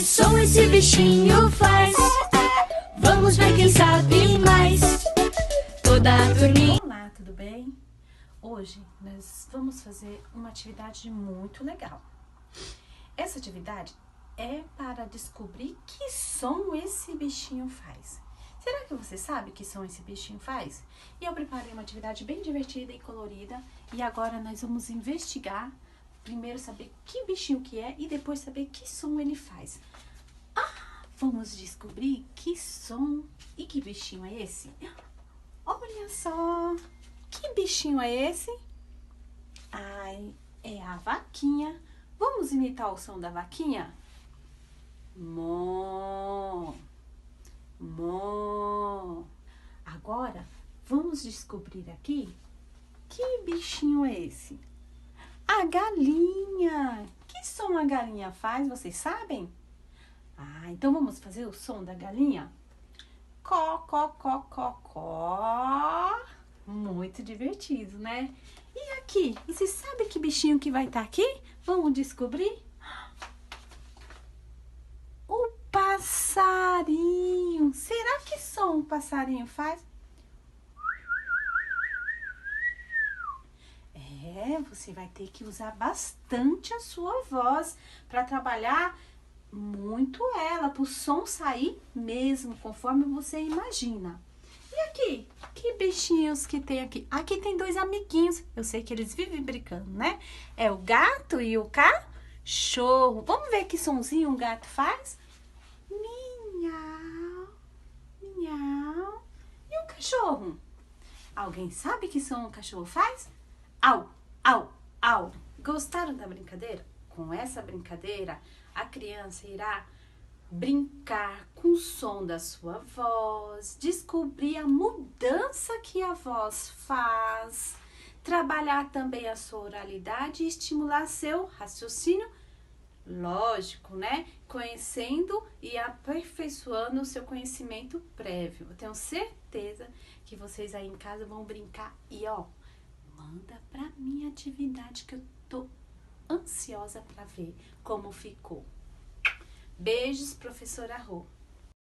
som esse bichinho faz? Vamos ver quem sabe mais. Toda a turminha. Olá, tudo bem? Hoje nós vamos fazer uma atividade muito legal. Essa atividade é para descobrir que som esse bichinho faz. Será que você sabe que som esse bichinho faz? E eu preparei uma atividade bem divertida e colorida. E agora nós vamos investigar. Primeiro saber que bichinho que é e depois saber que som ele faz. Vamos descobrir que som e que bichinho é esse? Olha só! Que bichinho é esse? Ai, é a vaquinha. Vamos imitar o som da vaquinha? Mó, mó. Agora, vamos descobrir aqui que bichinho é esse? A galinha. Que som a galinha faz, vocês sabem? Então vamos fazer o som da galinha? Có, có, có, có, có. Muito divertido, né? E aqui, você sabe que bichinho que vai estar aqui? Vamos descobrir? O passarinho. Será que som o passarinho faz? Você vai ter que usar bastante a sua voz para trabalhar muito ela, para o som sair mesmo, conforme você imagina. E aqui? Que bichinhos que tem aqui? Aqui tem dois amiguinhos. Eu sei que eles vivem brincando, né? É o gato e o cachorro. Vamos ver que sonzinho um gato faz? Miau, miau. E o cachorro? Alguém sabe que som o cachorro faz? Au, au, au. Gostaram da brincadeira? Com essa brincadeira, a criança irá brincar com o som da sua voz, descobrir a mudança que a voz faz, trabalhar também a sua oralidade e estimular seu raciocínio lógico, né? Conhecendo e aperfeiçoando o seu conhecimento prévio. Eu tenho certeza que vocês aí em casa vão brincar e manda pra mim a atividade que eu tô ansiosa para ver como ficou. Beijos, professora Rô.